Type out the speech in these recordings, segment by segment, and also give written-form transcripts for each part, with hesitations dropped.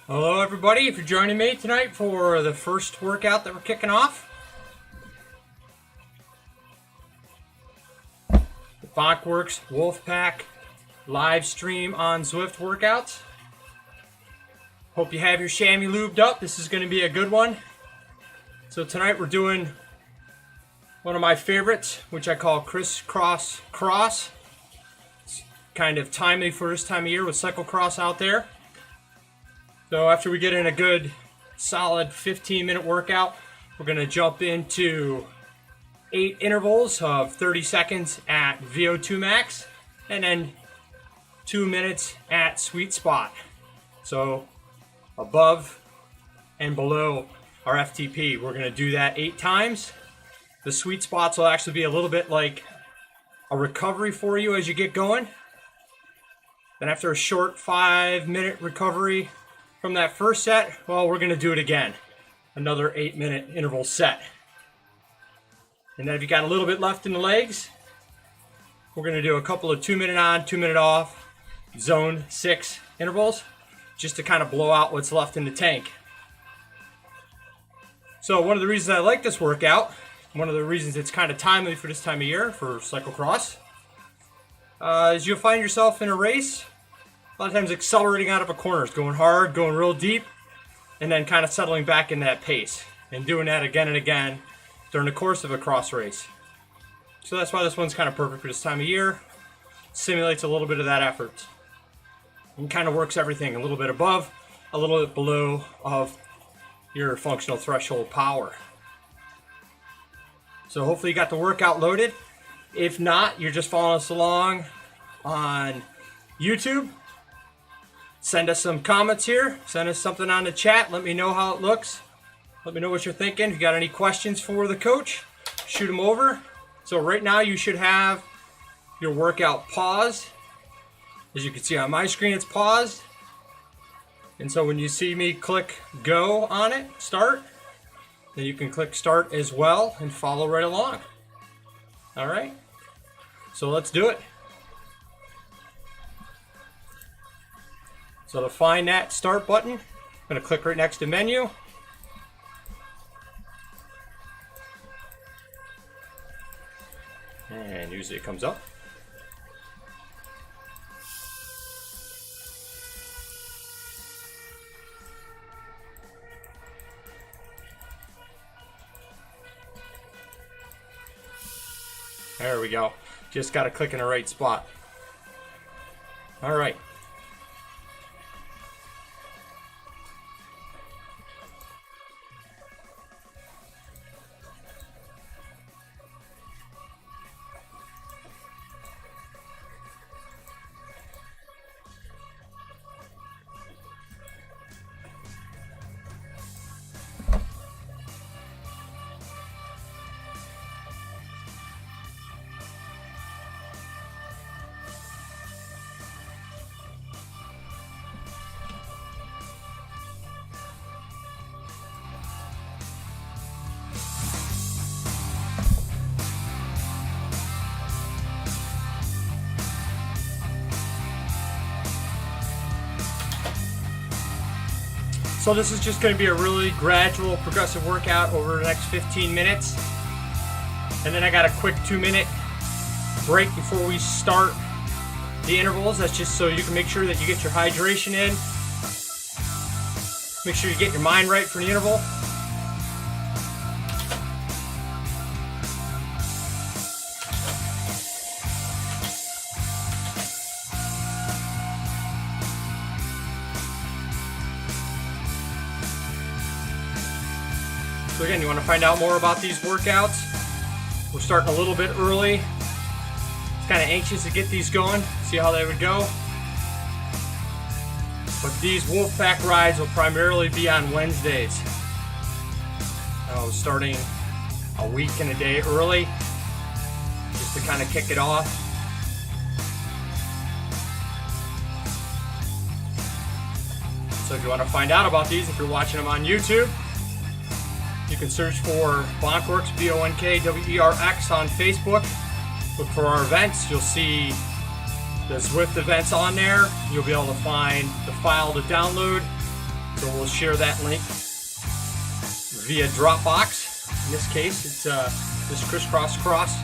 Hello everybody, if you're joining me tonight for the first workout that we're kicking off. The BonkWerx WolfPack live stream on Zwift workouts. Hope you have your chamois lubed up. This is going to be a good one. So tonight we're doing one of my favorites, which I call CrissCross. It's kind of timely for this time of year with cyclocross out there. So after we get in a good solid 15-minute workout, we're going to jump into 8 intervals of 30 seconds at VO2 max and then 2 minutes at sweet spot. So above and below our FTP, we're going to do that 8 times. The sweet spots will actually be a little bit like a recovery for you as you get going. Then after a short 5-minute recovery from that first set, well, we're going to do it again. Another 8-minute interval set. And then if you got a little bit left in the legs, we're going to do a couple of 2-minute on, 2-minute off, zone 6 intervals, just to kind of blow out what's left in the tank. So one of the reasons I like this workout, one of the reasons it's kind of timely for this time of year for cyclocross, is you'll find yourself in a race a lot of times accelerating out of a corner, going hard, going real deep, and then kind of settling back in that pace and doing that again and again during the course of a cross race. So that's why this one's kind of perfect for this time of year. Simulates a little bit of that effort and kind of works everything a little bit above, a little bit below of your functional threshold power. So hopefully you got the workout loaded. If not, you're just following us along on YouTube. Send us some comments here. Send us something on the chat. Let me know how it looks. Let me know what you're thinking. If you got any questions for the coach, shoot them over. So right now you should have your workout paused. As you can see on my screen, it's paused. And so when you see me click go on it, start, then you can click start as well and follow right along. All right, so let's do it. So to find that start button, I'm going to click right next to menu. And usually it comes up. There we go. Just got to click in the right spot. All right. So this is just going to be a really gradual, progressive workout over the next 15 minutes. And then I got a quick 2-minute break before we start the intervals. That's just so you can make sure that you get your hydration in. Make sure you get your mind right for the interval. So again, you want to find out more about these workouts. We're starting a little bit early. It's kind of anxious to get these going, see how they would go. But these WolfPack rides will primarily be on Wednesdays. Starting a week and a day early, just to kind of kick it off. So if you want to find out about these, if you're watching them on YouTube, you can search for BonkWerx, BonkWerx on Facebook. Look for our events. You'll see the Zwift events on there. You'll be able to find the file to download So we'll share that link via Dropbox. In this case, it's this CrissCross.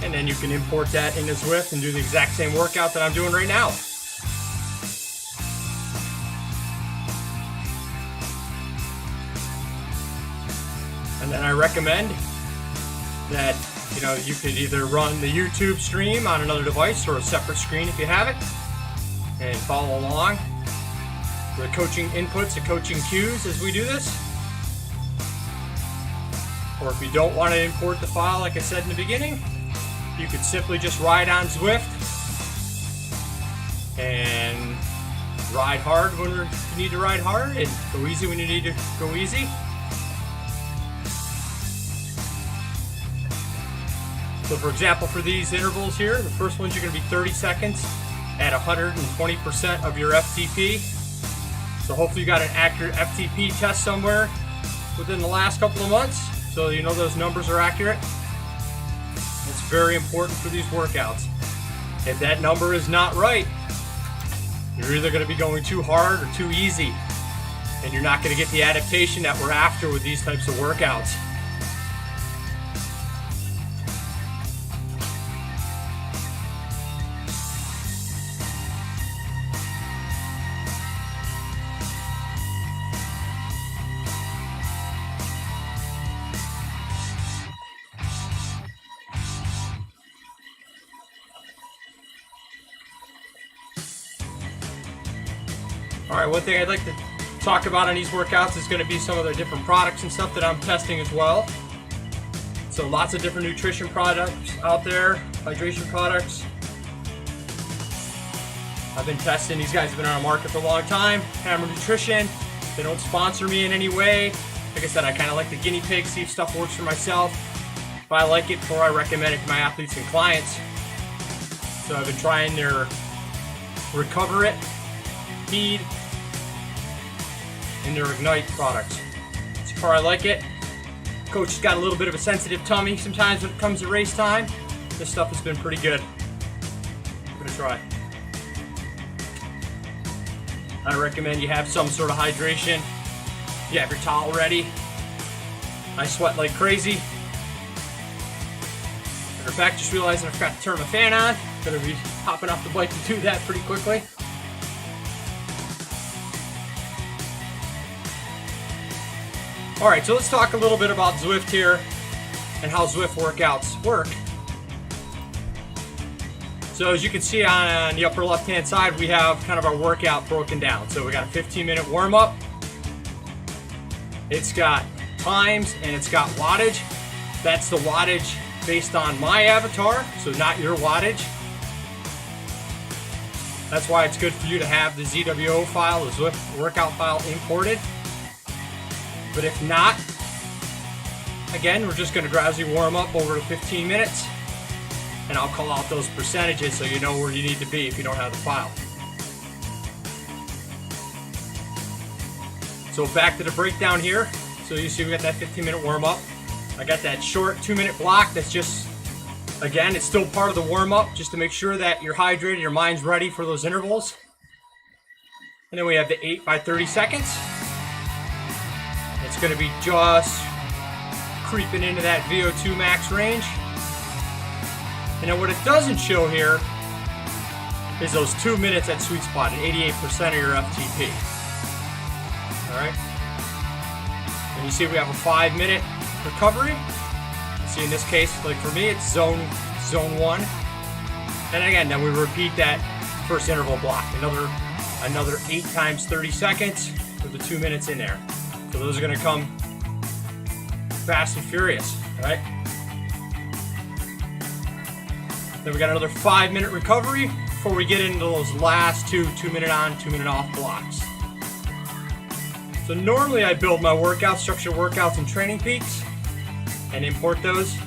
And then you can import that into Zwift and do the exact same workout that I'm doing right now. And then I recommend that you could either run the YouTube stream on another device or a separate screen if you have it, and follow along with coaching inputs and coaching cues as we do this. Or if you don't want to import the file, like I said in the beginning, you could simply just ride on Zwift and ride hard when you need to ride hard, and go easy when you need to go easy. So for example, for these intervals here, the first one's you're going to be 30 seconds at 120% of your FTP. So hopefully you got an accurate FTP test somewhere within the last couple of months, so you know those numbers are accurate. It's very important for these workouts. If that number is not right, you're either going to be going too hard or too easy, and you're not going to get the adaptation that we're after with these types of workouts. Alright, one thing I'd like to talk about on these workouts is going to be some of the different products and stuff that I'm testing as well. So lots of different nutrition products out there, hydration products. I've been testing, these guys have been on the market for a long time. Hammer Nutrition, they don't sponsor me in any way. Like I said, I kind of like the guinea pig, see if stuff works for myself. If I like it before I recommend it to my athletes and clients. So I've been trying their Recover It, Feed, and their Ignite products. So far I like it. Coach has got a little bit of a sensitive tummy sometimes when it comes to race time. This stuff has been pretty good. I'm gonna try. I recommend you have some sort of hydration. You have your towel ready. I sweat like crazy. Matter of fact, just realized I forgot to turn my fan on. Gonna be hopping off the bike to do that pretty quickly. Alright, so let's talk a little bit about Zwift here and how Zwift workouts work. So as you can see on the upper left hand side, we have kind of our workout broken down. So we got a 15-minute warm-up. It's got times and it's got wattage. That's the wattage based on my avatar, so not your wattage. That's why it's good for you to have the ZWO file, the Zwift workout file imported. But if not, again, we're just going to gradually warm up over 15 minutes, and I'll call out those percentages so you know where you need to be if you don't have the file. So back to the breakdown here. So you see we got that 15-minute warm up. I got that short 2-minute block that's just, again, it's still part of the warm up just to make sure that you're hydrated, your mind's ready for those intervals. And then we have the 8 by 30 seconds. It's going to be just creeping into that VO2 max range. And then what it doesn't show here is those 2 minutes at sweet spot at 88% of your FTP. Alright? And you see we have a 5-minute recovery. You see in this case, like for me, it's zone 1. And again, then we repeat that first interval block. Another 8 times 30 seconds with the 2 minutes in there. So those are going to come fast and furious, right? Then we got another 5-minute recovery before we get into those last 2-minute on, 2-minute off blocks. So normally I build my workouts, structured workouts and training peaks and import those.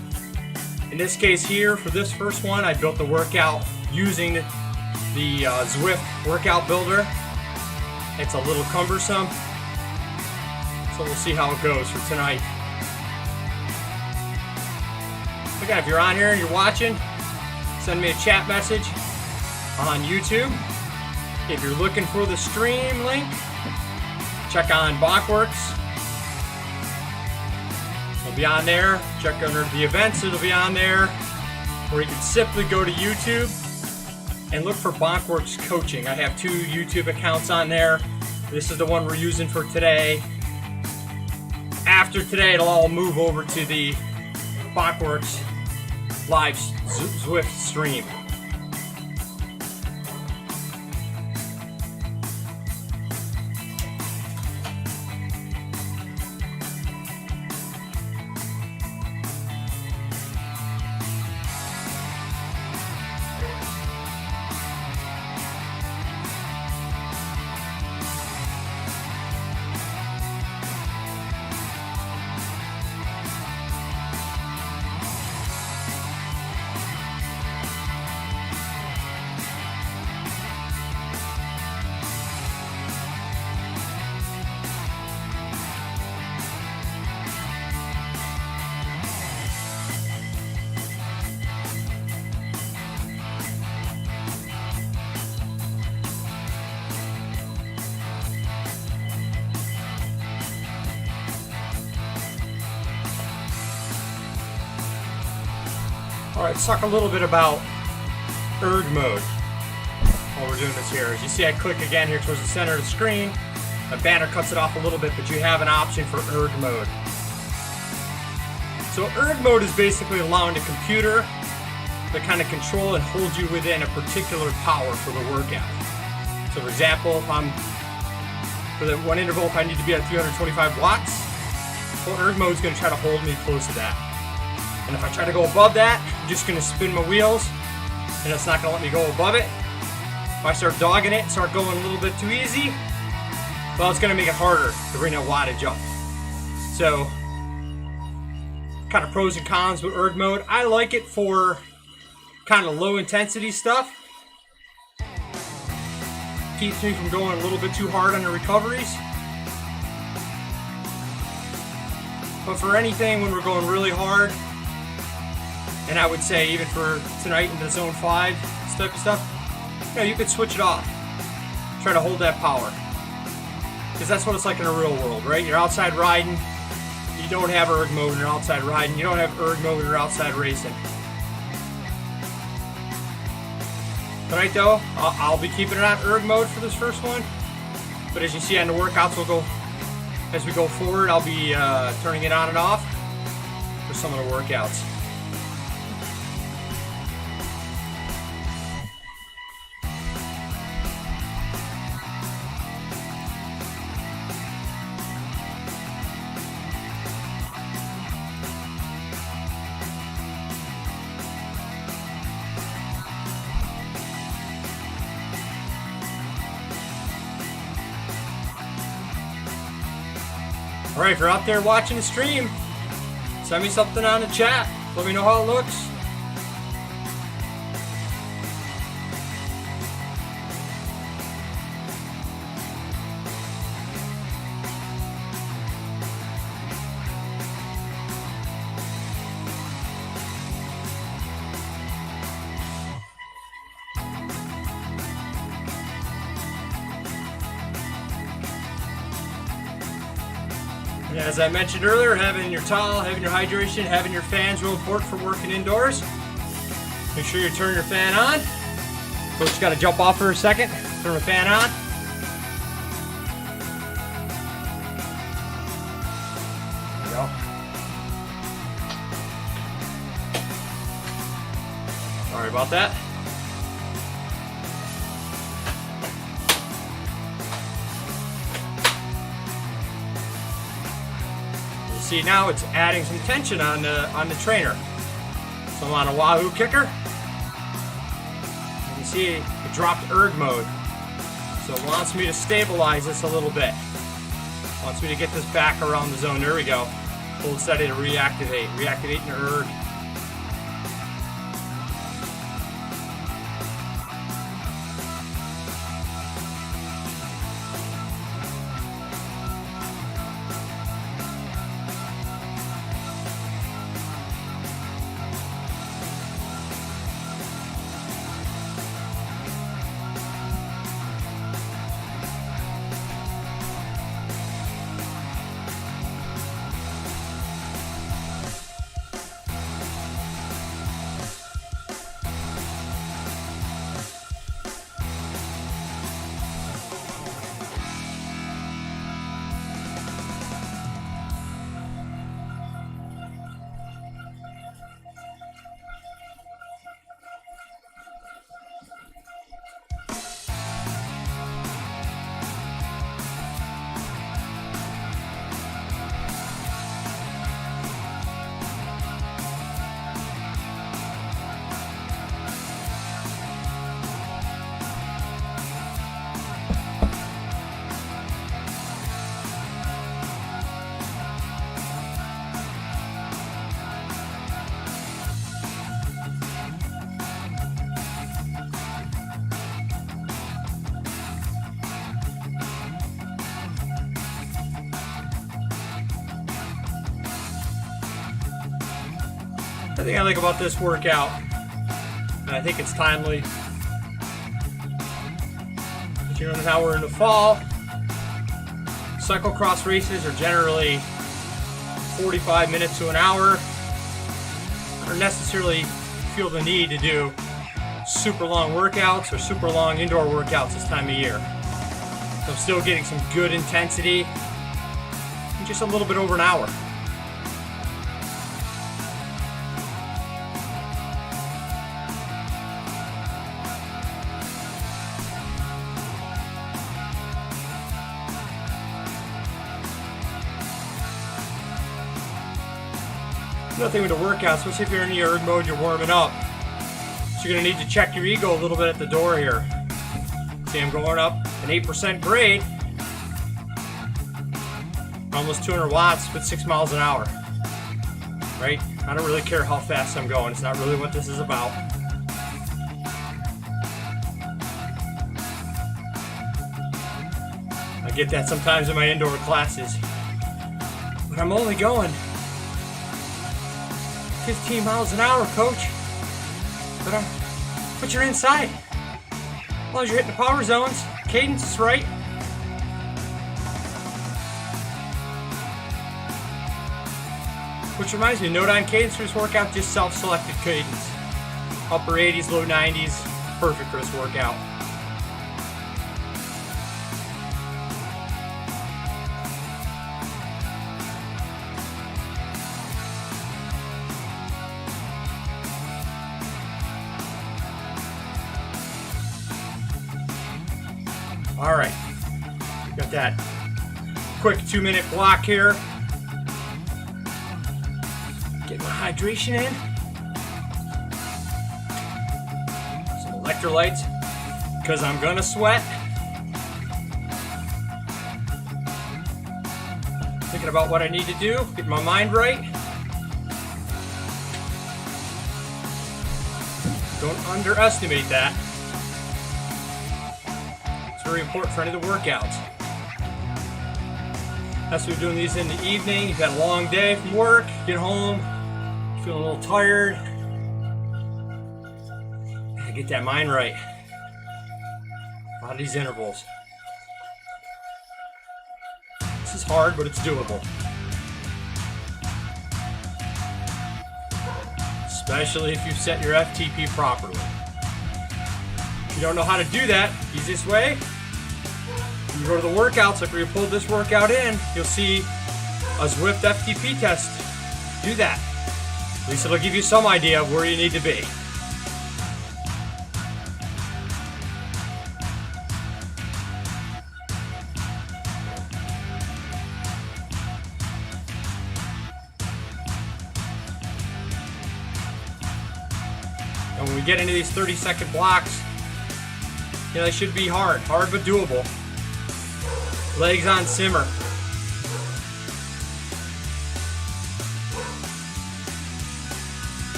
In this case here, for this first one, I built the workout using the Zwift workout builder. It's a little cumbersome. So we'll see how it goes for tonight. Again, if you're on here and you're watching, send me a chat message on YouTube. If you're looking for the stream link, check on BonkWerx. It'll be on there. Check under the events, it'll be on there. Or you can simply go to YouTube and look for BonkWerx Coaching. I have 2 YouTube accounts on there. This is the one we're using for today. After today, it'll all move over to the BonkWerx live Zwift stream. Alright, let's talk a little bit about erg mode while we're doing this here. As you see, I click again here towards the center of the screen. My banner cuts it off a little bit, but you have an option for erg mode. So erg mode is basically allowing the computer to kind of control and hold you within a particular power for the workout. So for example, if I'm, for the one interval, if I need to be at 325 watts, well, erg mode is going to try to hold me close to that. And if I try to go above that, I'm just going to spin my wheels, and it's not going to let me go above it. If I start dogging it and start going a little bit too easy, well, it's going to make it harder to bring that wattage up. So, kind of pros and cons with erg mode. I like it for kind of low intensity stuff. Keeps me from going a little bit too hard on the recoveries. But for anything when we're going really hard, and I would say even for tonight in the zone 5 type of stuff, you know, you could switch it off. Try to hold that power. Because that's what it's like in the real world, right? You're outside riding, you don't have erg mode when you're outside riding, you don't have erg mode when you're outside racing. Tonight though, I'll be keeping it on erg mode for this first one. But as you see on the workouts, as we go forward, I'll be turning it on and off for some of the workouts. Alright, if you're out there watching the stream, send me something on the chat. Let me know how it looks. As I mentioned earlier, having your towel, having your hydration, having your fans real important for working indoors. Make sure you turn your fan on. Coach got to jump off for a second. Turn the fan on. There we go. Sorry about that. See, now it's adding some tension on the trainer. So I'm on a Wahoo kicker. You can see it dropped erg mode. So it wants me to stabilize this a little bit. Wants me to get this back around the zone. There we go. Hold steady to reactivate. Reactivating erg. The thing I like about this workout, and I think it's timely, you know, now we're in the fall. Cyclocross races are generally 45 minutes to an hour. I don't necessarily feel the need to do super long workouts or super long indoor workouts this time of year. So I'm still getting some good intensity in just a little bit over an hour. Another thing with the workout, especially if you're in the erg mode, you're warming up. So you're going to need to check your ego a little bit at the door here. See, I'm going up an 8% grade. Almost 200 watts with 6 miles an hour. Right? I don't really care how fast I'm going. It's not really what this is about. I get that sometimes in my indoor classes. But I'm only going 15 miles an hour, coach. But you're inside. As long as you're hitting the power zones, cadence is right. Which reminds me, no down cadence for this workout, just self-selected cadence. Upper 80s, low 90s, perfect for this workout. All right, got that quick 2-minute block here. Get my hydration in. Some electrolytes, because I'm gonna sweat. Thinking about what I need to do, get my mind right. Don't underestimate that. Very important for any of the workouts. That's what we're doing these in the evening. You've had a long day from work, get home, feeling a little tired. Gotta get that mind right. A lot of these intervals. This is hard, but it's doable. Especially if you've set your FTP properly. If you don't know how to do that, easiest way, you go to the workouts, like where you pulled this workout in, you'll see a Zwift FTP test. Do that. At least it'll give you some idea of where you need to be. And when we get into these 30-second blocks, you know, they should be hard but doable. Legs on simmer.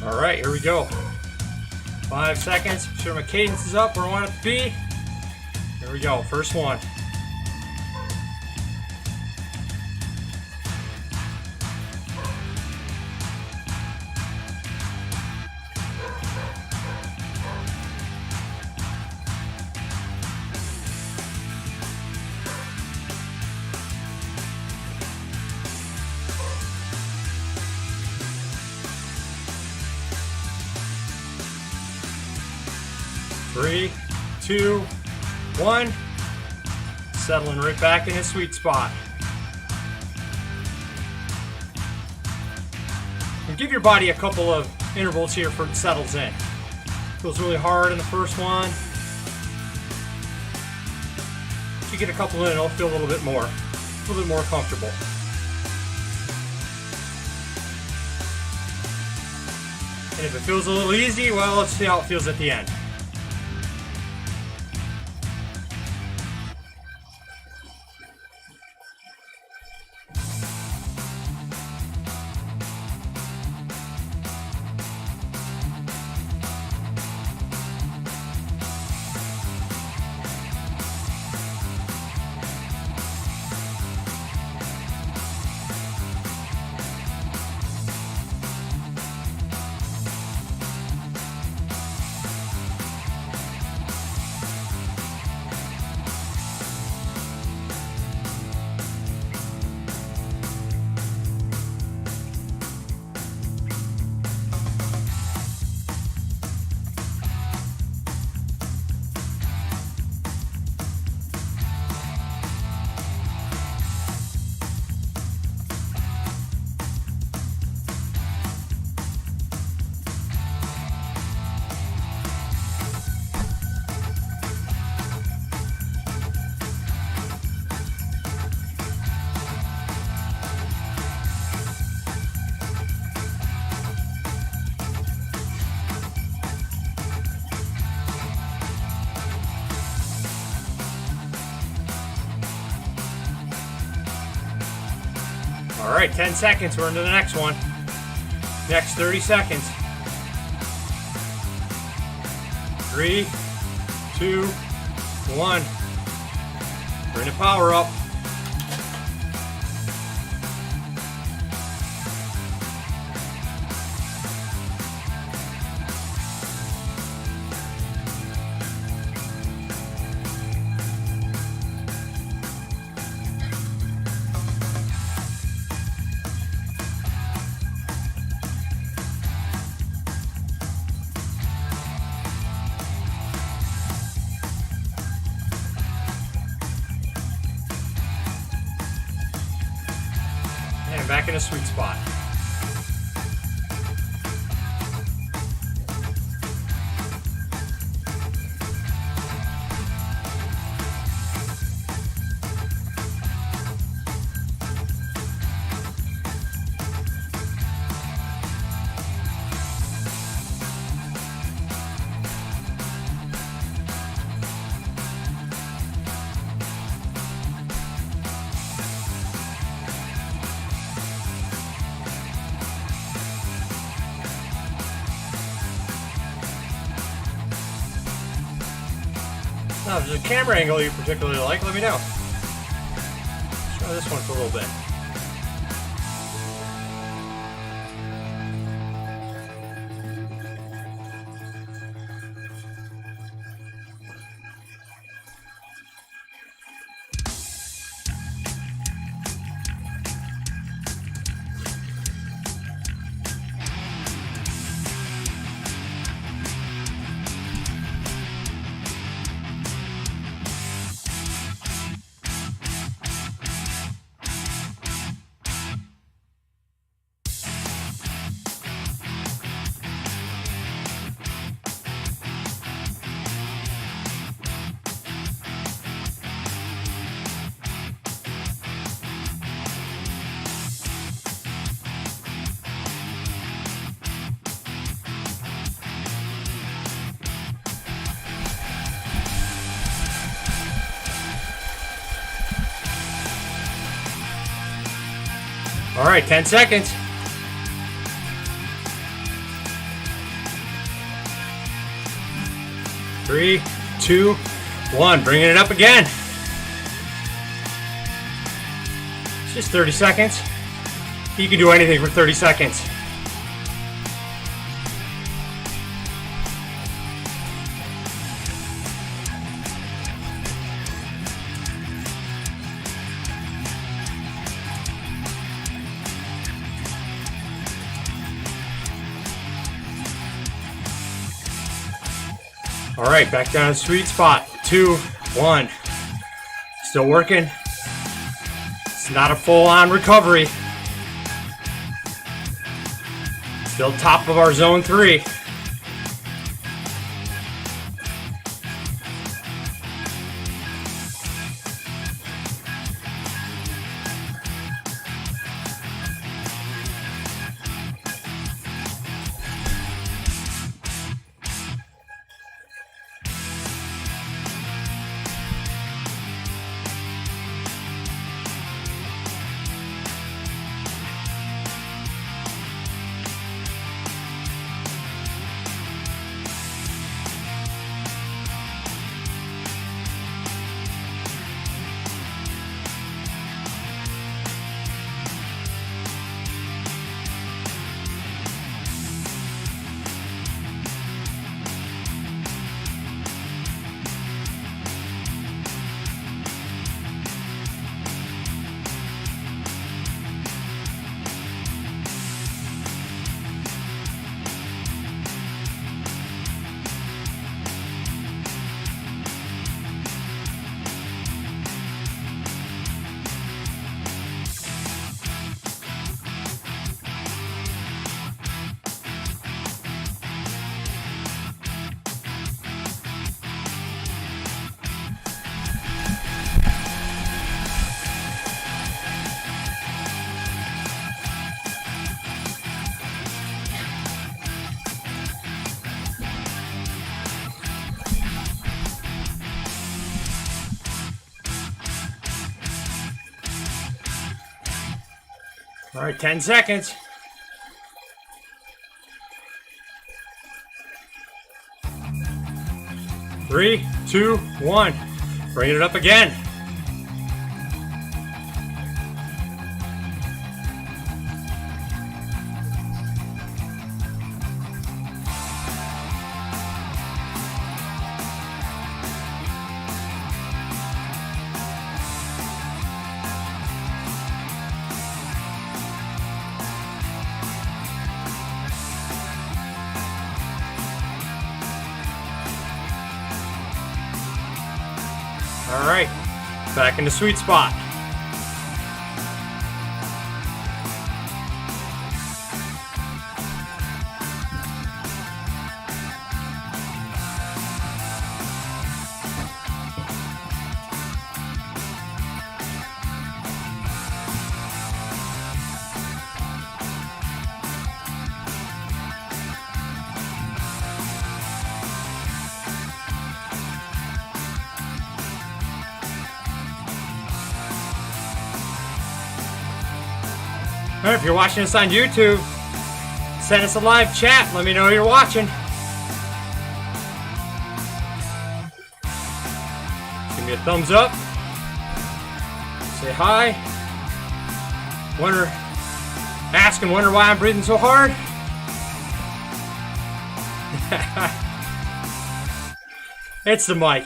All right, here we go. 5 seconds. Make sure my cadence is up where I want it to be. Here we go. First one. Three, 2, 1. Settling right back in his sweet spot. And give your body a couple of intervals here before it settles in. Feels really hard in the first one. If you get a couple in, it'll feel a little bit more comfortable. And if it feels a little easy, well, let's see how it feels at the end. All right, 10 seconds. We're into the next one. Next 30 seconds. 3, 2, 1. Bring the power up. And back in a sweet spot. Now, if there's a camera angle you particularly like, let me know. Let's try this one for a little bit. All right, 10 seconds. Three, 2, 1. Bringing it up again. It's just 30 seconds. You can do anything for 30 seconds. All right, back down to the sweet spot. 2, 1. Still working. It's not a full-on recovery. Still top of our zone 3. All right, 10 seconds. Three, two, one. Bring it up again. All right, back in the sweet spot. All right, if you're watching us on YouTube, send us a live chat. Let me know you're watching. Give me a thumbs up. Say hi. Ask and wonder why I'm breathing so hard. It's the mic.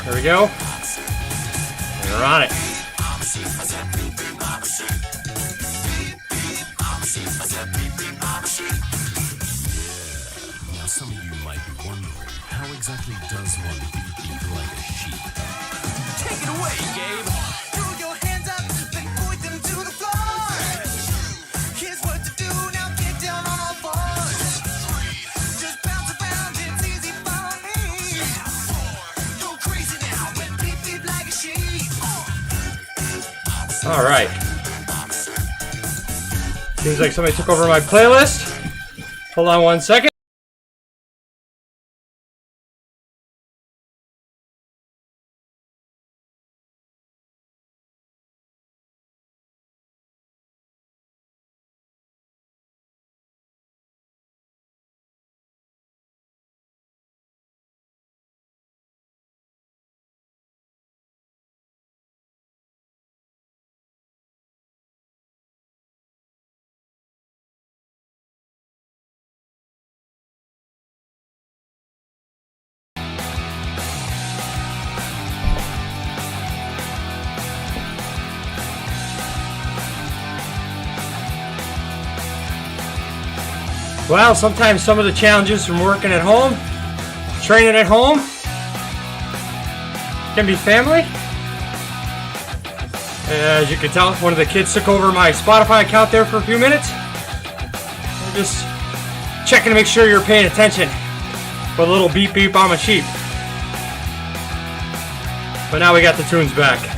There we go. And we're on it. Now some of you might be wondering, how exactly does one beat like a sheep? Take it away, Gabe! Throw your hands up and point them to the floor! Here's what to do, now get down on all fours! Just bounce around, it's easy for me! Go crazy now and beat like a sheep! All right. Seems like somebody took over my playlist. Hold on one second. Well, sometimes some of the challenges from working at home, training at home, can be family. As you can tell, one of the kids took over my Spotify account there for a few minutes. I'm just checking to make sure you're paying attention with a little beep beep on my sheep. But now we got the tunes back.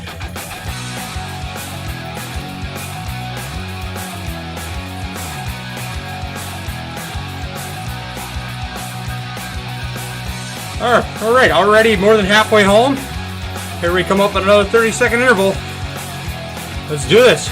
All right, already more than halfway home. Here we come up at another 30-second interval. Let's do this.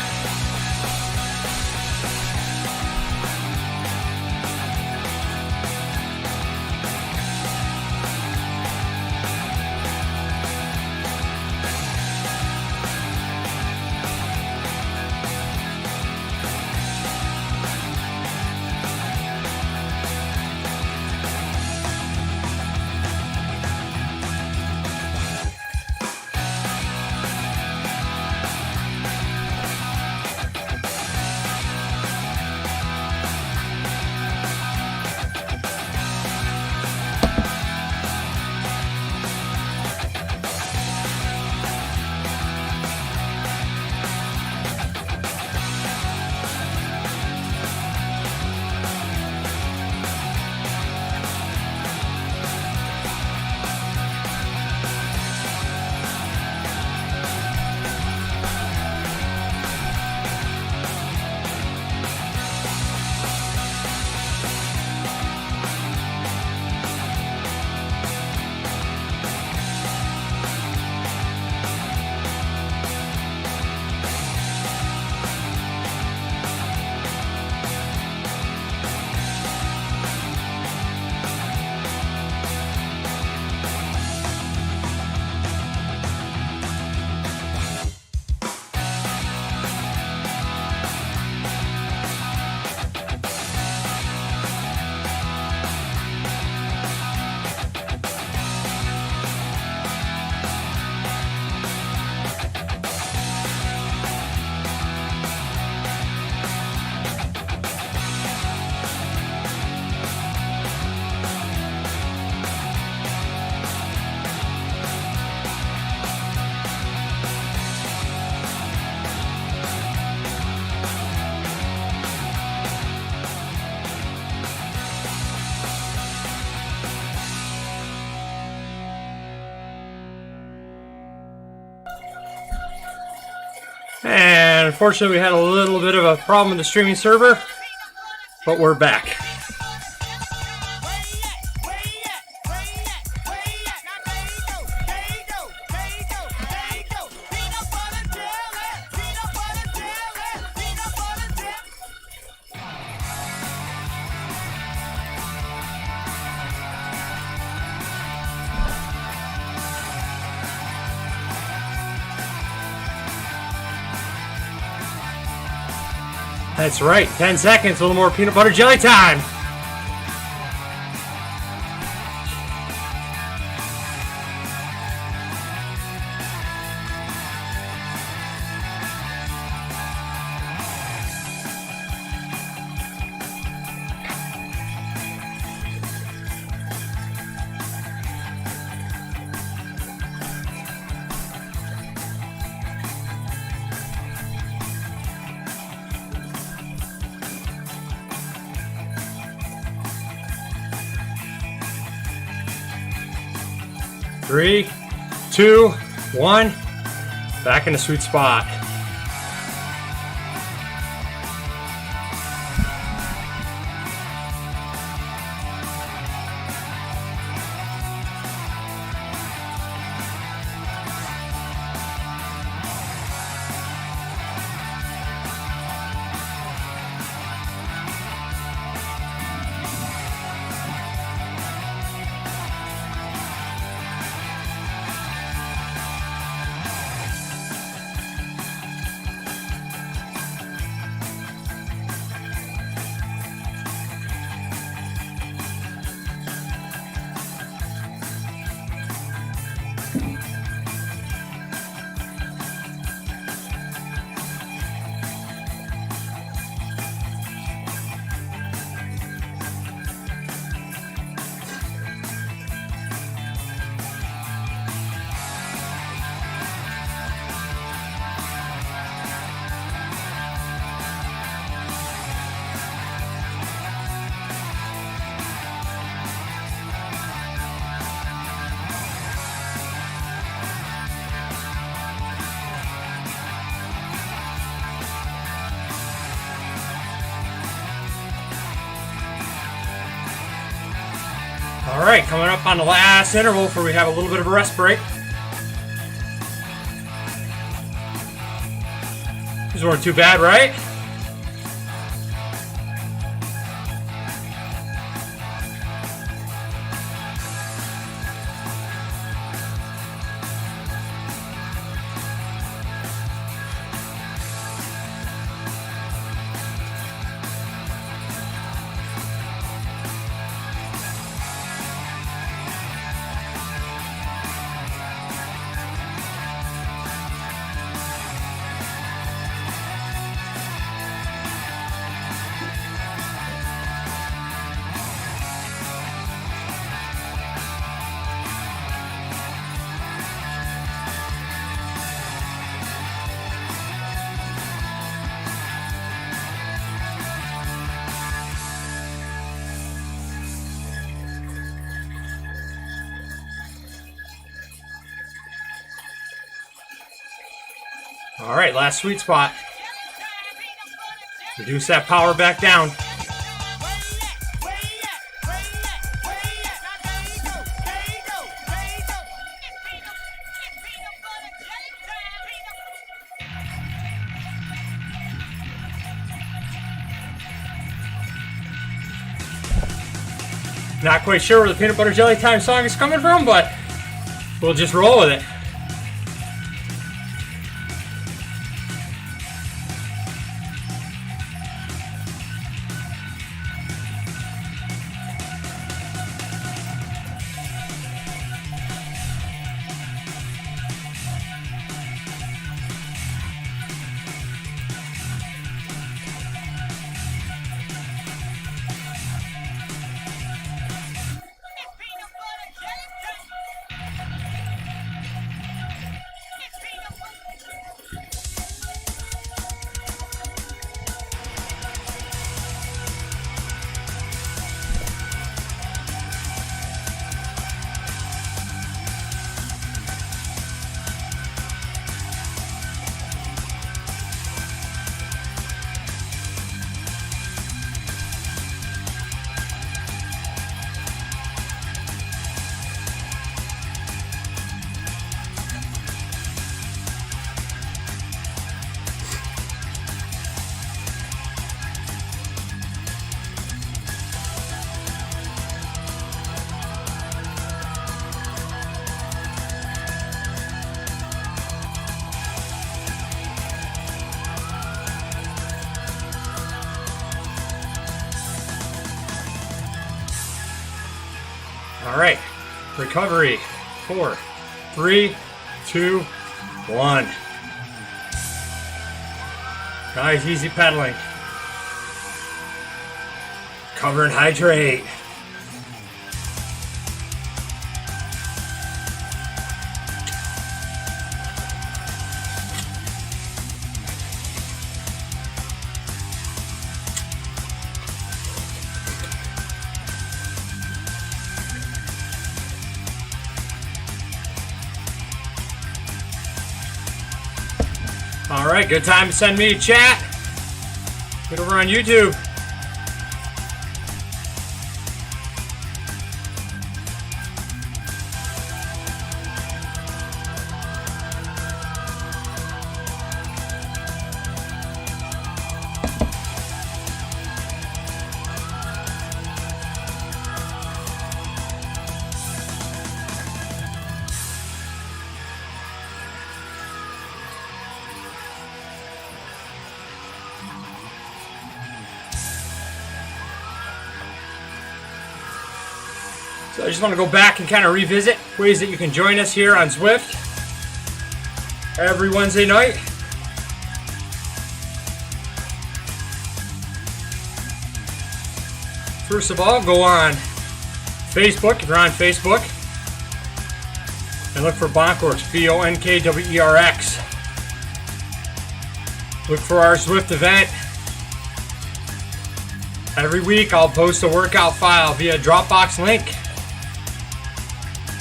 And unfortunately, we had a little bit of a problem with the streaming server, but we're back. That's right, 10 seconds, a little more peanut butter jelly time. Three, two, one. Back in the sweet spot. All right, coming up on the last interval before we have a little bit of a rest break. These weren't too bad, right? All right, last sweet spot. Reduce that power back down. Not quite sure where the peanut butter jelly time song is coming from, but we'll just roll with it. All right, recovery. 4, 3, 2, 1. Nice, easy pedaling. Cover and hydrate. All right, good time to send me a chat. Get over on YouTube. So I just want to go back and kind of revisit ways that you can join us here on Zwift every Wednesday night. First of all, go on Facebook if you're on Facebook and look for BonkWerx, BonkWerx. Look for our Zwift event. Every week I'll post a workout file via Dropbox link.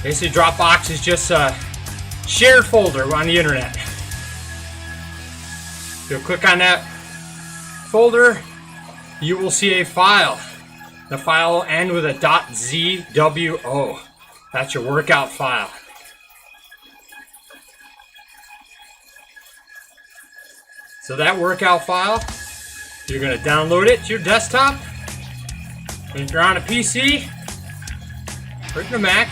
Basically, Dropbox is just a shared folder on the internet. You'll click on that folder, you will see a file. The file will end with a .zwo. That's your workout file. So that workout file, you're going to download it to your desktop. And if you're on a PC or in a Mac,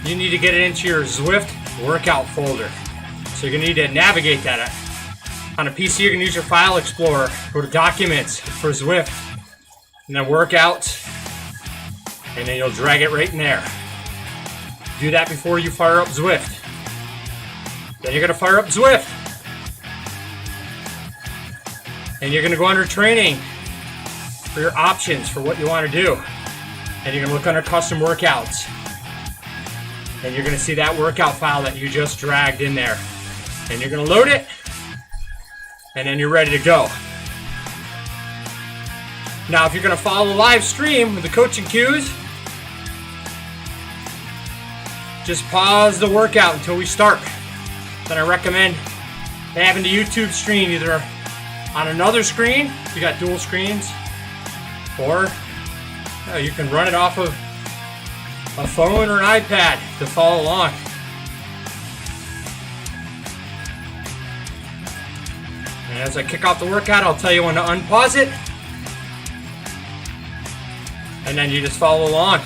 you need to get it into your Zwift workout folder. So you're going to need to navigate that. On a PC, you're going to use your File Explorer. Go to Documents for Zwift, and then Workouts, and then you'll drag it right in there. Do that before you fire up Zwift. Then you're going to fire up Zwift. And you're going to go under Training for your options for what you want to do. And you're going to look under Custom Workouts. And you're going to see that workout file that you just dragged in there. And you're going to load it. And then you're ready to go. Now, if you're going to follow the live stream with the coaching cues, just pause the workout until we start. Then I recommend having the YouTube stream either on another screen, if you got dual screens, or you can run it off of a phone or an iPad to follow along. And as I kick off the workout, I'll tell you when to unpause it. And then you just follow along.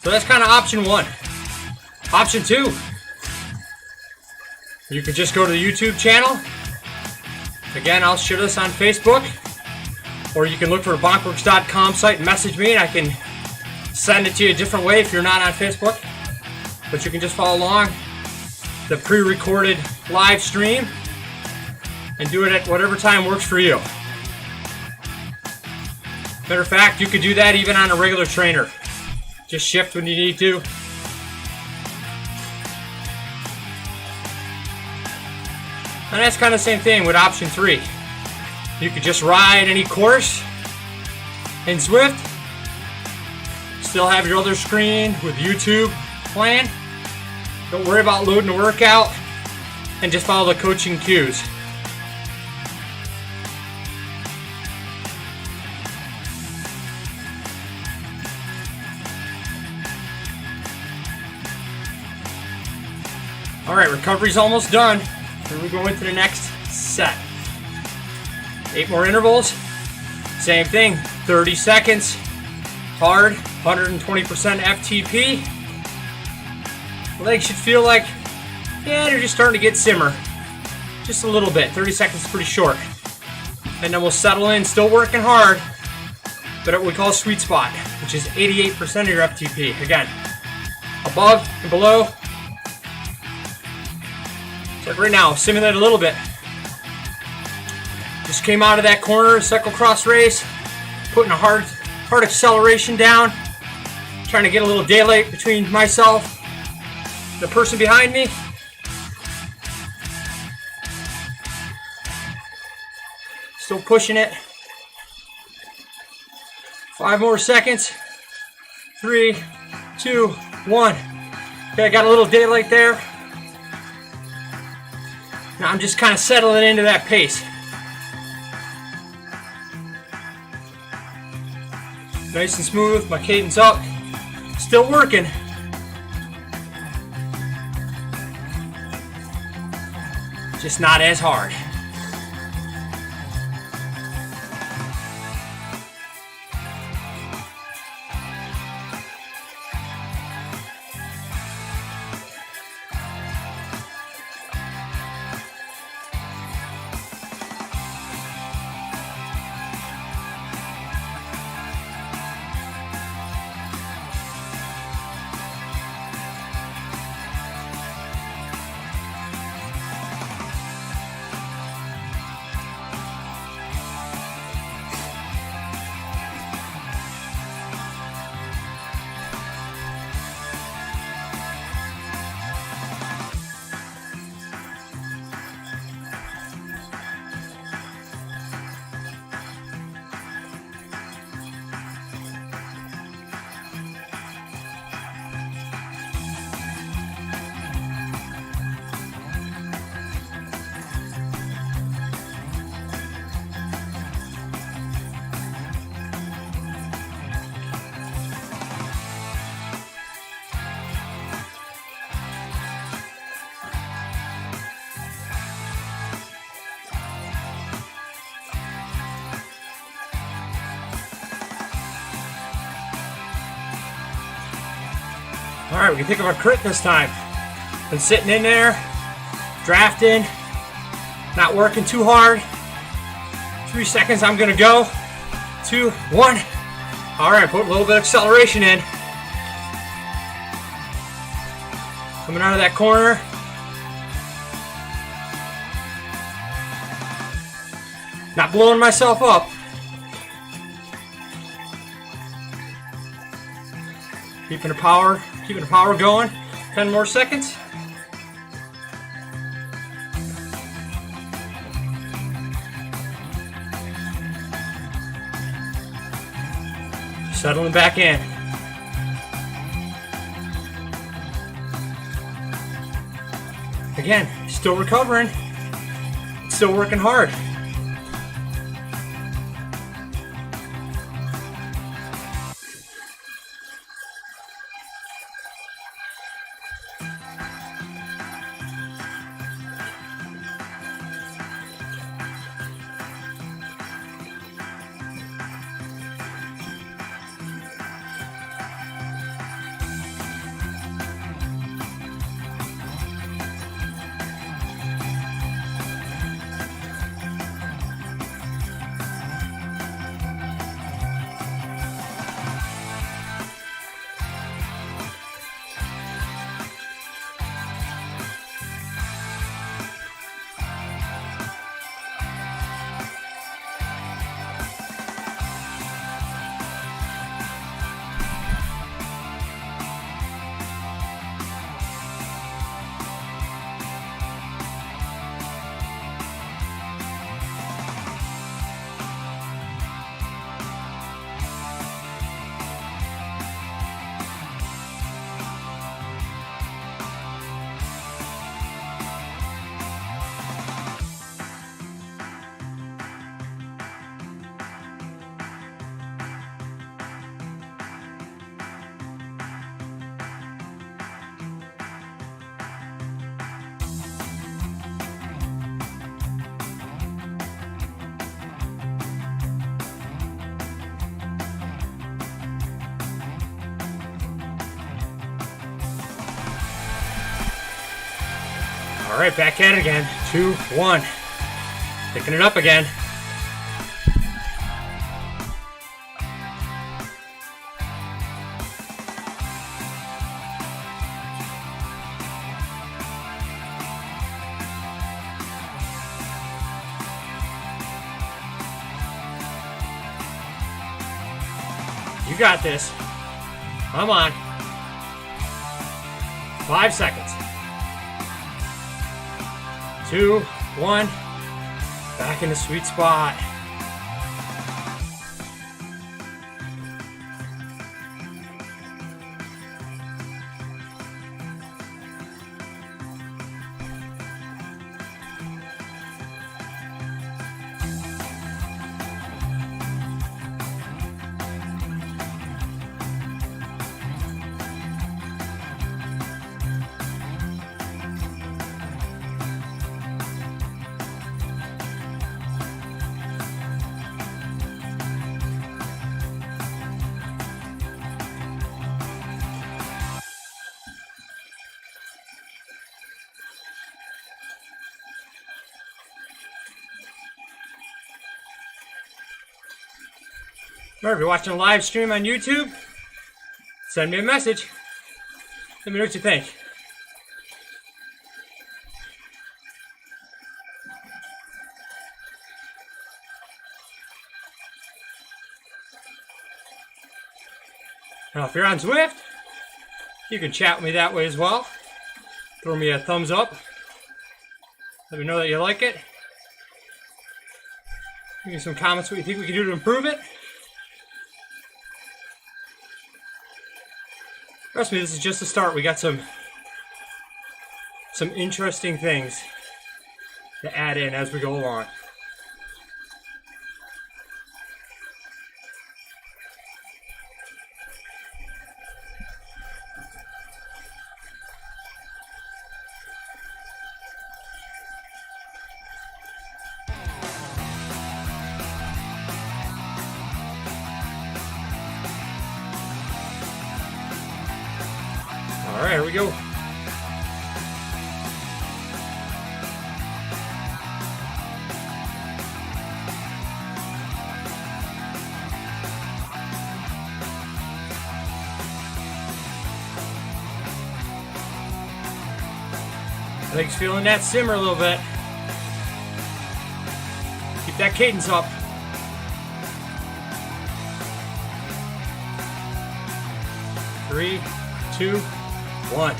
So that's kind of option one. Option two, you could just go to the YouTube channel. Again, I'll share this on Facebook. Or you can look for a BonkWerx.com site and message me, and I can send it to you a different way if you're not on Facebook. But you can just follow along the pre-recorded live stream and do it at whatever time works for you. Matter of fact, you could do that even on a regular trainer. Just shift when you need to. And that's kind of the same thing with option three. You could just ride any course in Zwift. Still have your other screen with YouTube playing. Don't worry about loading the workout and just follow the coaching cues. All right, recovery's almost done. Here we go into the next set. 8 more intervals. Same thing, 30 seconds. Hard, 120% FTP. Legs should feel like, they're just starting to get simmer. Just a little bit. 30 seconds is pretty short. And then we'll settle in, still working hard. but at what we call sweet spot, which is 88% of your FTP. Again, above and below. It's like right now, simulate a little bit. Just came out of that corner, CrissCross race, putting a hard acceleration down, trying to get a little daylight between myself and the person behind me. Still pushing it. 5 more seconds. 3, 2, 1. Okay, I got a little daylight there. Now I'm just kind of settling into that pace. Nice and smooth, my cadence up. Still working. Just not as hard. All right, we can think of a crit this time. Been sitting in there, drafting, not working too hard. 3 seconds, I'm gonna go. 2, 1. All right, put a little bit of acceleration in. Coming out of that corner. Not blowing myself up. Keeping the power going. 10 more seconds. Settling back in. Again, still recovering. Still working hard. All right, back at it again. 2, 1. Picking it up again. You got this. Come on. 5 seconds. 2, 1. Back in the sweet spot. Remember, if you're watching a live stream on YouTube, send me a message. Let me know what you think. Now, if you're on Zwift, you can chat with me that way as well. Throw me a thumbs up. Let me know that you like it. Give me some comments what you think we can do to improve it. Trust me, this is just the start. We got some interesting things to add in as we go along. All right, here we go. I think he's feeling that simmer a little bit. Keep that cadence up. Three, 2, 1.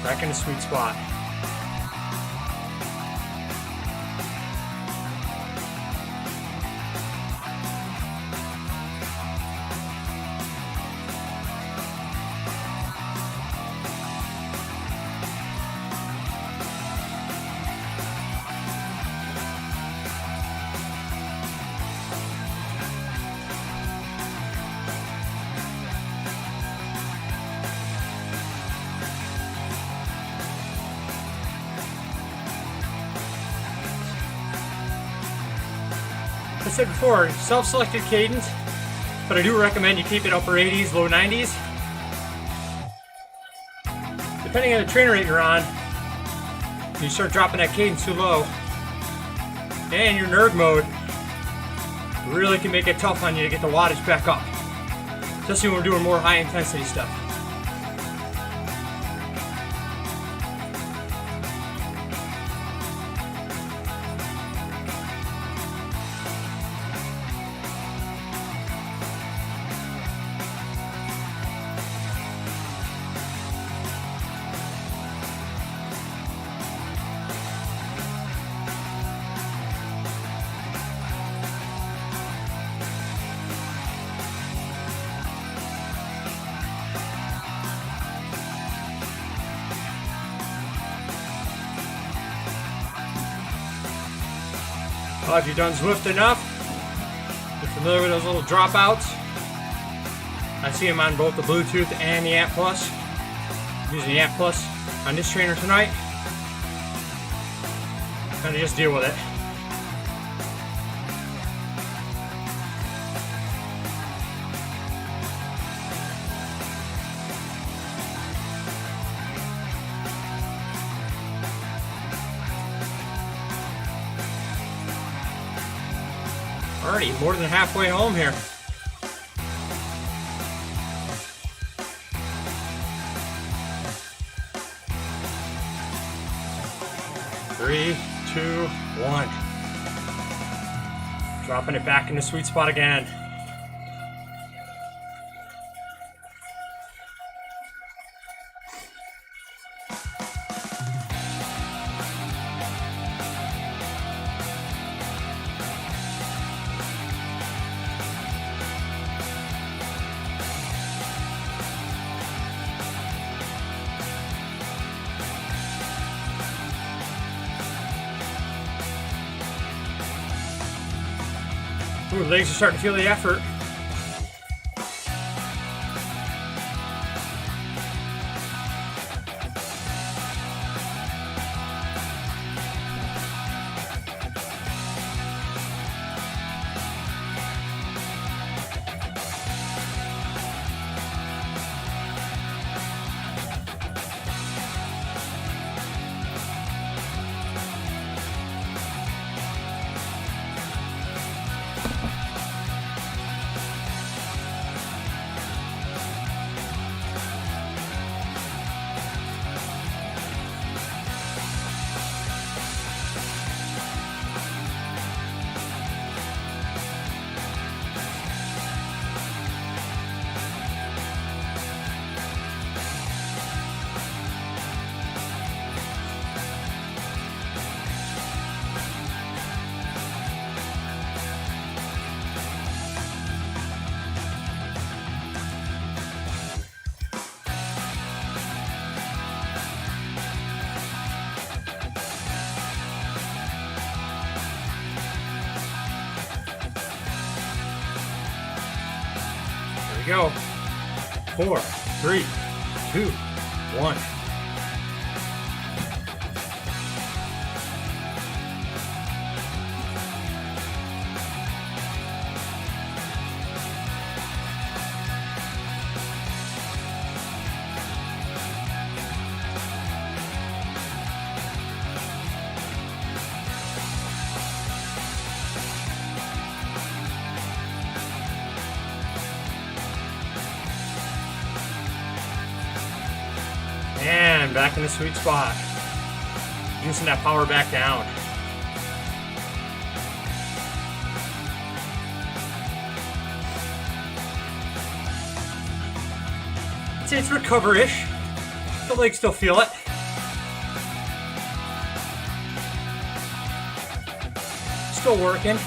Back in the sweet spot. I said before, self-selected cadence, but I do recommend you keep it upper 80s, low 90s. Depending on the train rate you're on, you start dropping that cadence too low, and your nerd mode really can make it tough on you to get the wattage back up, especially when we're doing more high intensity stuff. Well, if you've done Zwift enough, you're familiar with those little dropouts. I see them on both the Bluetooth and the App Plus. I'm using the App Plus on this trainer tonight. Kind of just deal with it. Already more than halfway home here. Three, 2, 1. Dropping it back in the sweet spot again. Ooh, legs are starting to feel the effort. We go. 4, 3, 2, 1. And back in the sweet spot. Juicing that power back down. I'd say it's recover-ish. The legs still feel it. Still working.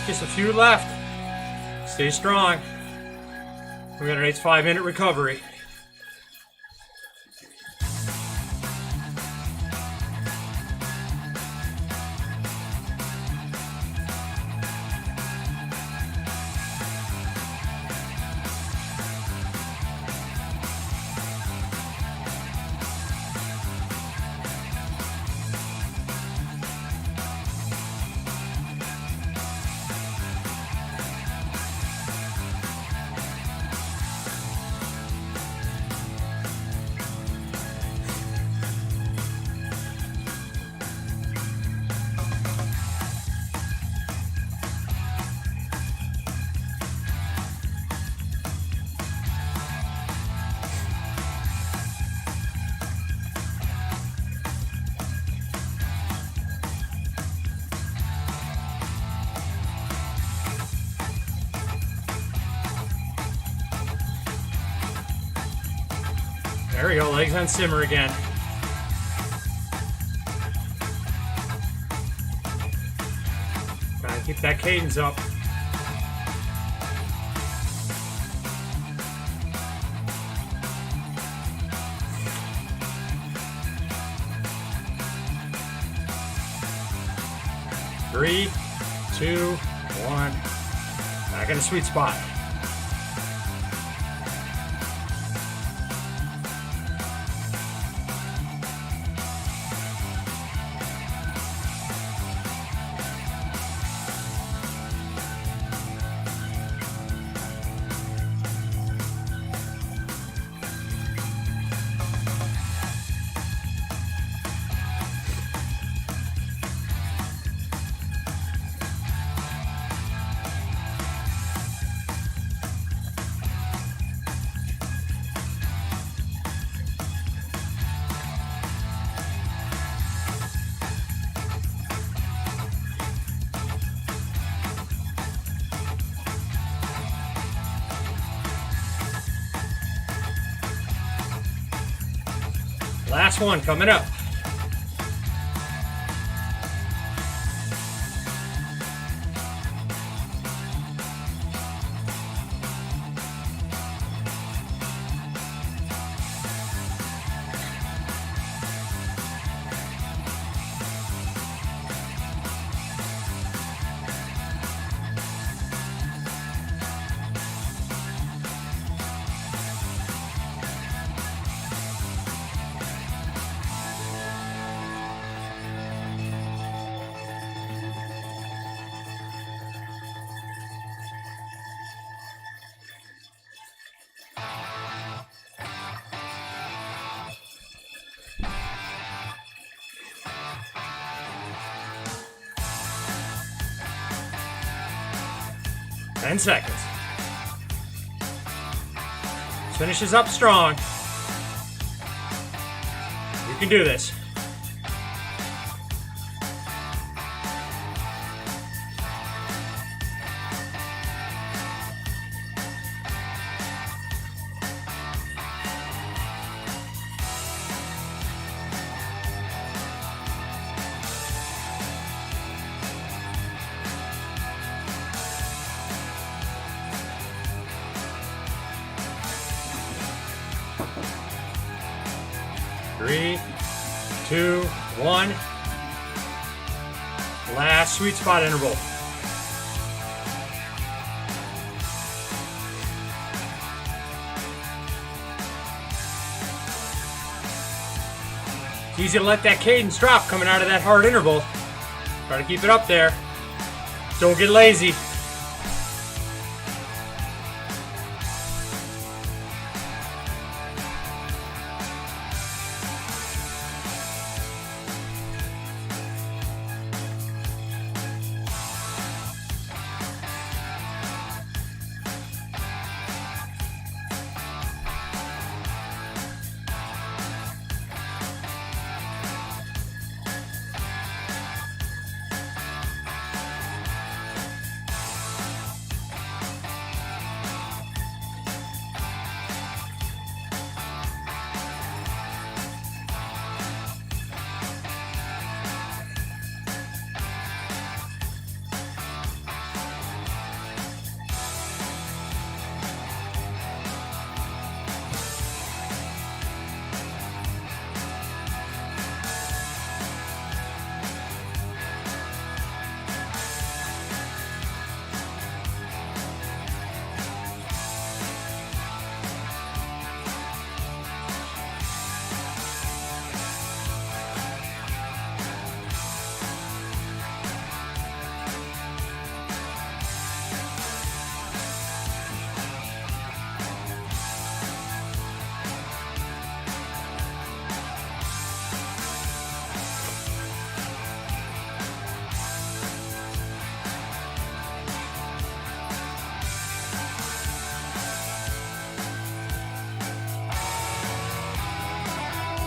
Just a few left. Stay strong. We got a nice 5-minute recovery. There we go, legs on simmer again. Gotta keep that cadence up. Three, 2, 1. Back in the sweet spot. Last one coming up. Ten seconds. Finishes up strong. You can do this. Three, two, one. Last sweet spot interval. It's easy to let that cadence drop coming out of that hard interval. Try to keep it up there. Don't get lazy.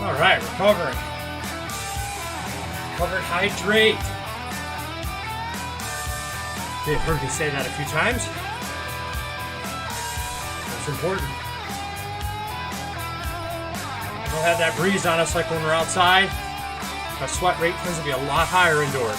All right, recovering. Recover, hydrate. You've heard me say that a few times. That's important. We don't have that breeze on us like when we're outside. Our sweat rate tends to be a lot higher indoors.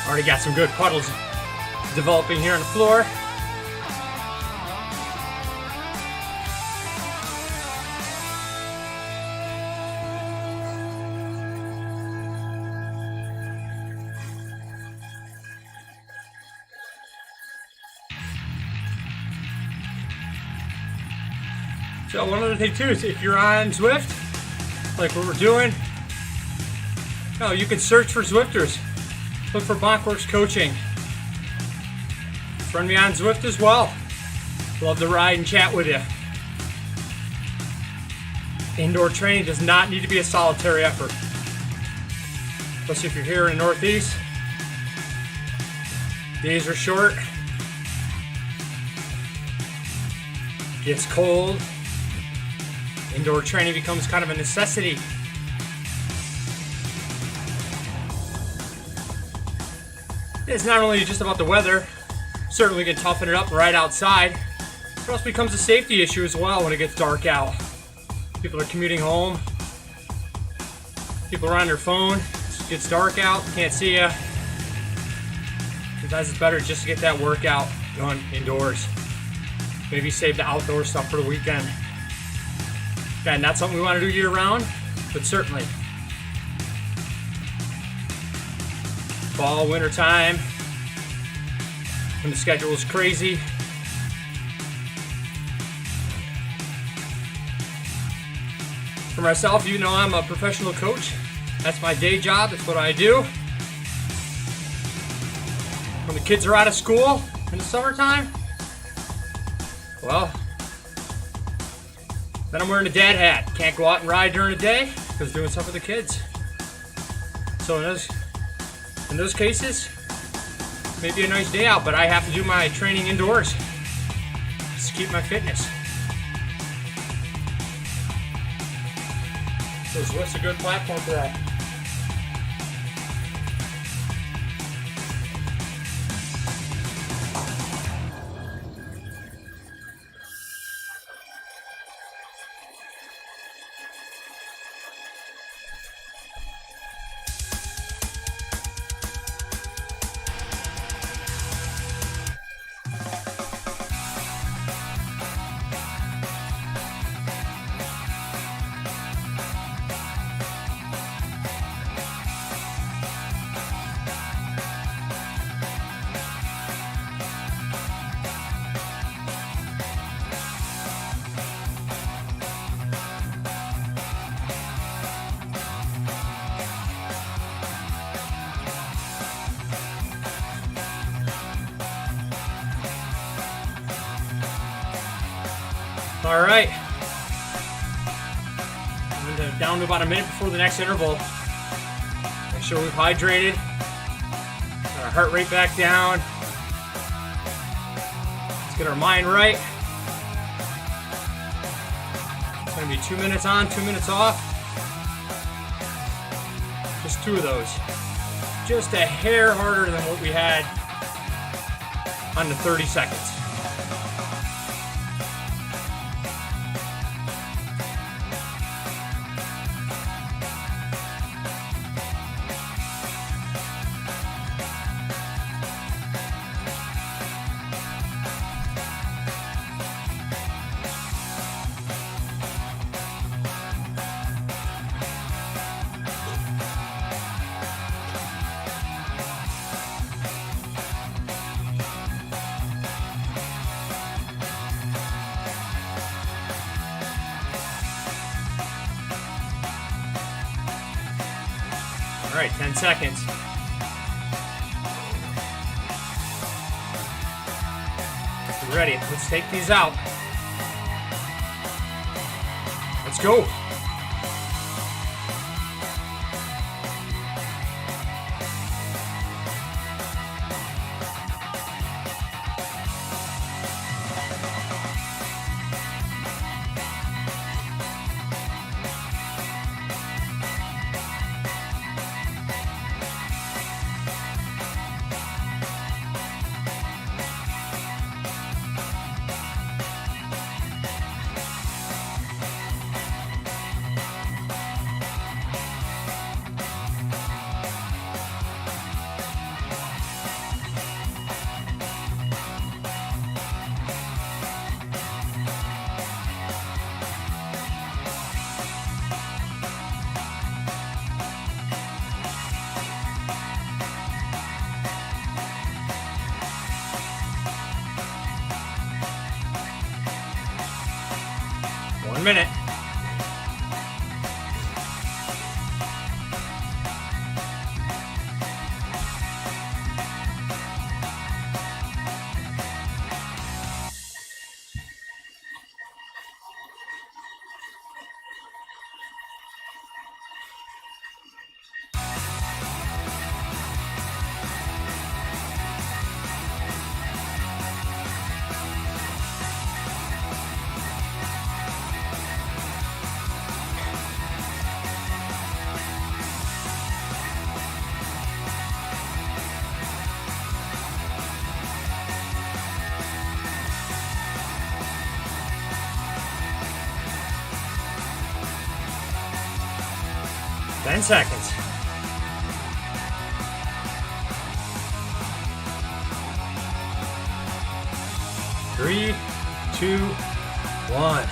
Already got some good puddles developing here on the floor. So one other thing too is if you're on Zwift, like what we're doing, you can search for Zwifters. Look for BonkWerx coaching. Friend me on Zwift as well. Love to ride and chat with you. Indoor training does not need to be a solitary effort. Especially if you're here in the Northeast. Days are short. Gets cold. Indoor training becomes kind of a necessity. It's not only just about the weather, certainly can toughen it up right outside, but it also becomes a safety issue as well when it gets dark out. People are commuting home, people are on their phone, it gets dark out, can't see you. Sometimes it's better just to get that workout done indoors. Maybe save the outdoor stuff for the weekend. Again, not something we want to do year round, but certainly fall, winter time, when the schedule is crazy. For myself, you know I'm a professional coach. That's my day job, that's what I do. When the kids are out of school in the summertime, well, then I'm wearing a dad hat. Can't go out and ride during the day because doing stuff with the kids. So in those cases, maybe a nice day out, but I have to do my training indoors just to keep my fitness. So Zwift's a good platform for that. All right, down to about a minute before the next interval. Make sure we've hydrated, got our heart rate back down. Let's get our mind right. It's gonna be 2 minutes on, 2 minutes off. Just 2 of those. Just a hair harder than what we had on the 30 seconds. All right, 10 seconds. Get ready, let's take these out. Let's go. One minute. 10 seconds. Three, two, one.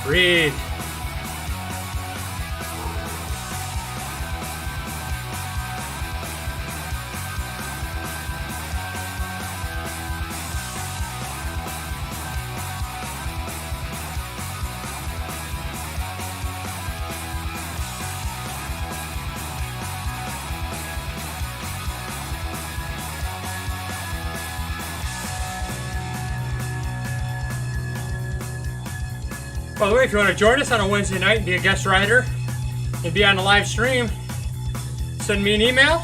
Breathe. By the way, if you want to join us on a Wednesday night and be a guest rider and be on the live stream, send me an email,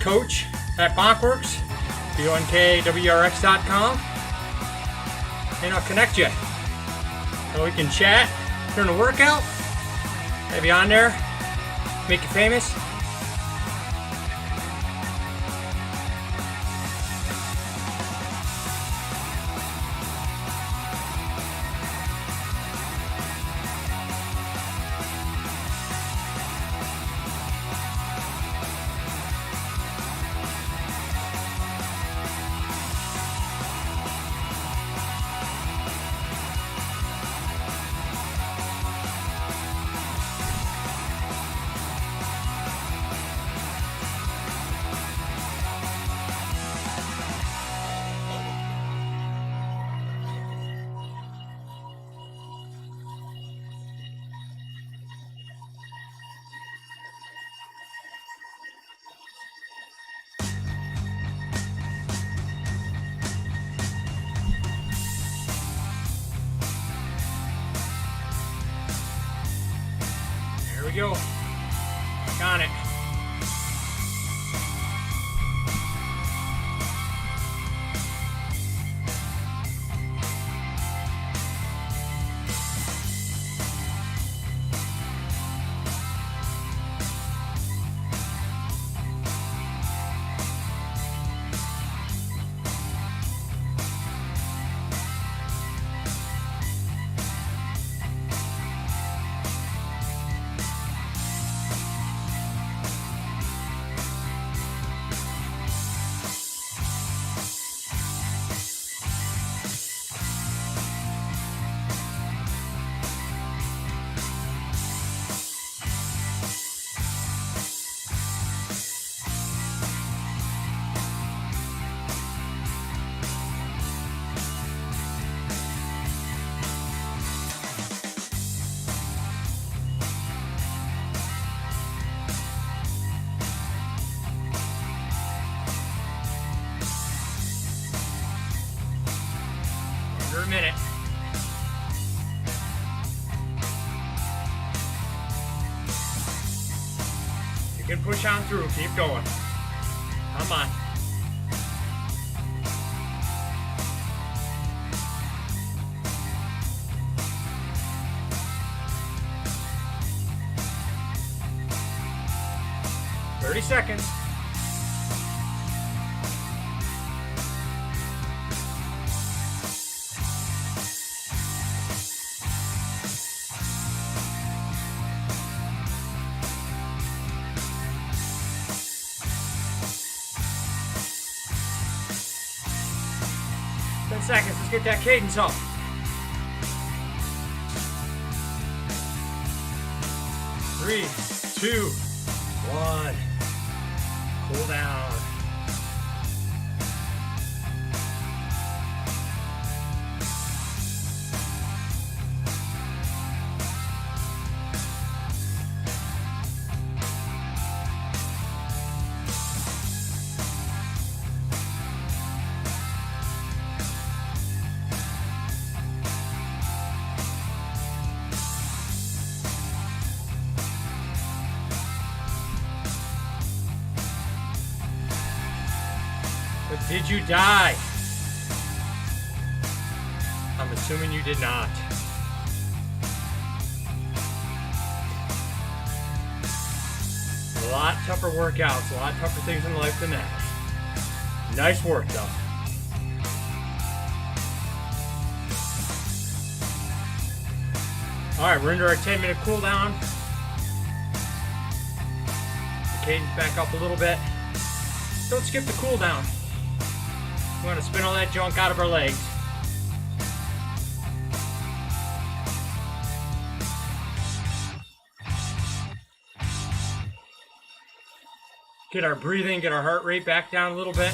coach@BonkWerx, BonkWerx.com, and I'll connect you. So we can chat during the workout, have you on there, make you famous. There we go. Got it. Under a minute. You can push on through. Keep going. Come on. "30 seconds. Seconds. Let's get that cadence up. Three, two, one. Cool down. But did you die? I'm assuming you did not. A lot tougher workouts, a lot tougher things in life than that. Nice work, though. All right, we're into our 10-minute cool down. Cadence back up a little bit. Don't skip the cool down. We want to spin all that junk out of our legs. Get our breathing, get our heart rate back down a little bit.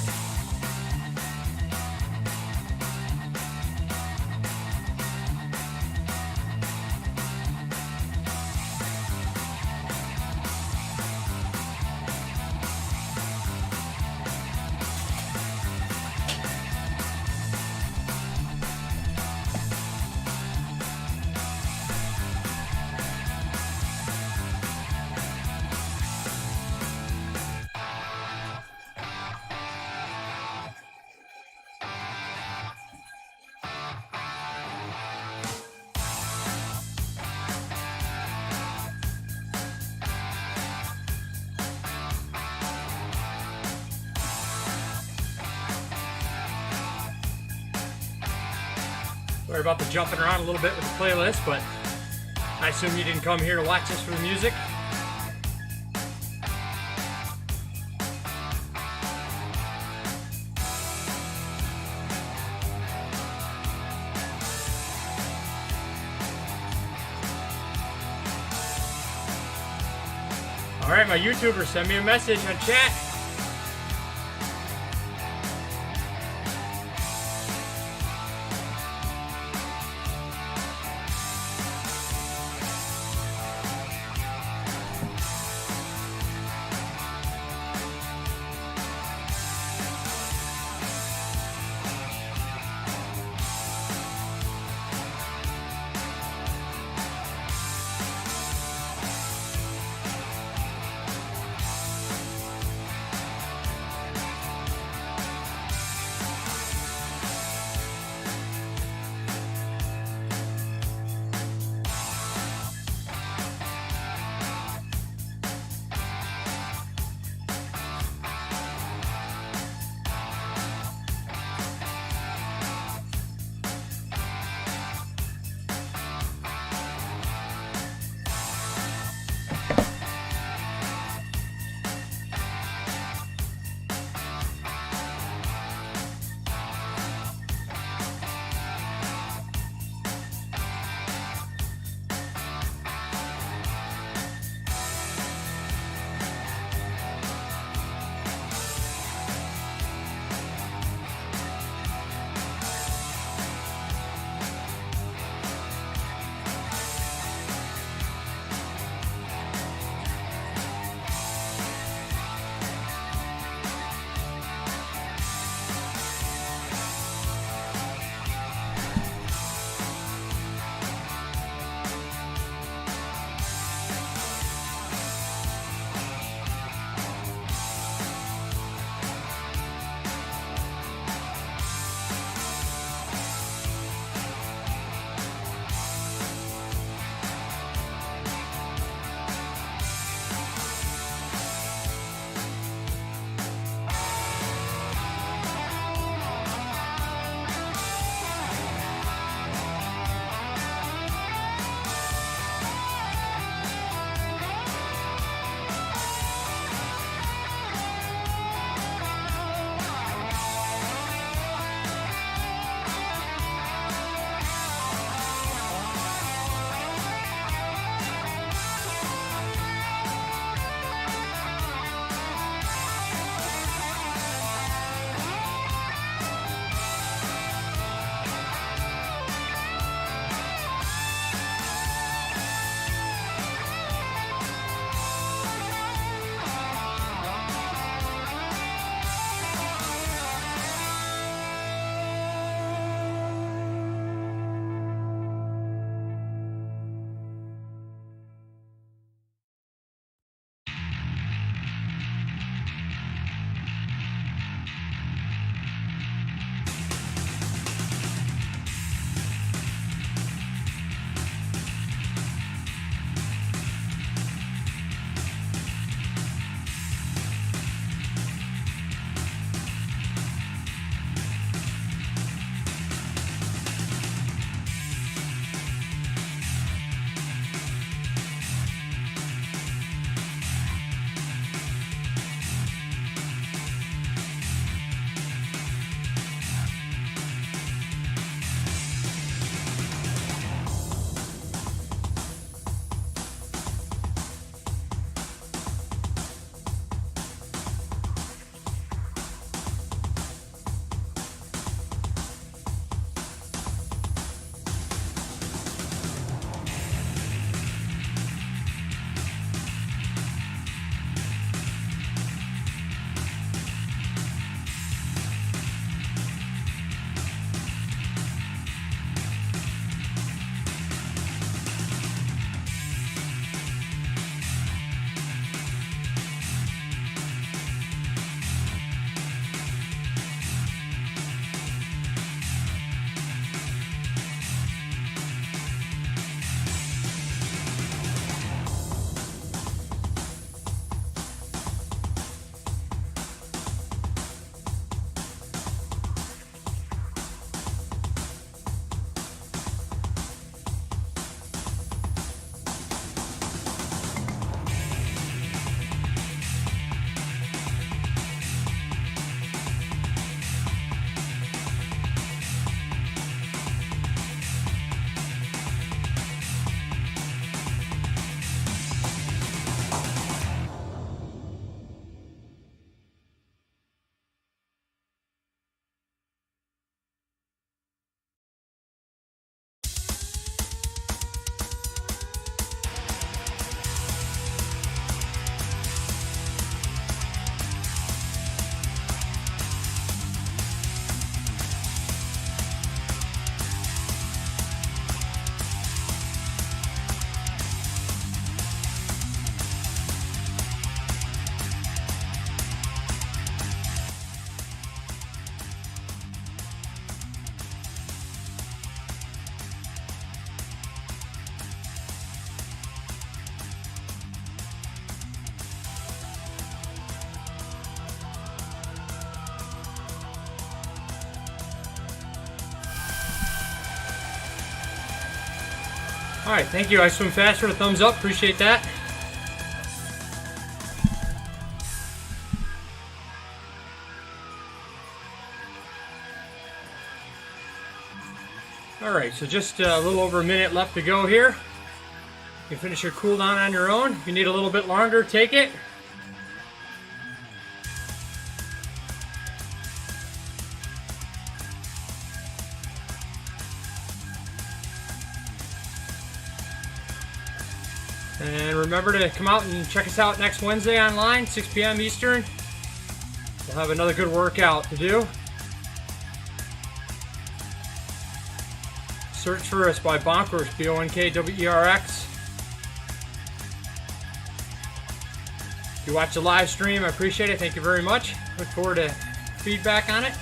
Sorry about the jumping around a little bit with the playlist, but I assume you didn't come here to watch this for the music. All right, my YouTubers, send me a message on chat. Alright, thank you. I Swim Fast for the thumbs up. Appreciate that. Alright, so just a little over a minute left to go here. You can finish your cool down on your own. If you need a little bit longer, take it. And remember to come out and check us out next Wednesday online, 6 p.m. Eastern. We'll have another good workout to do. Search for us by BonkWerx, BonkWerx. If you watch the live stream, I appreciate it. Thank you very much. Look forward to feedback on it.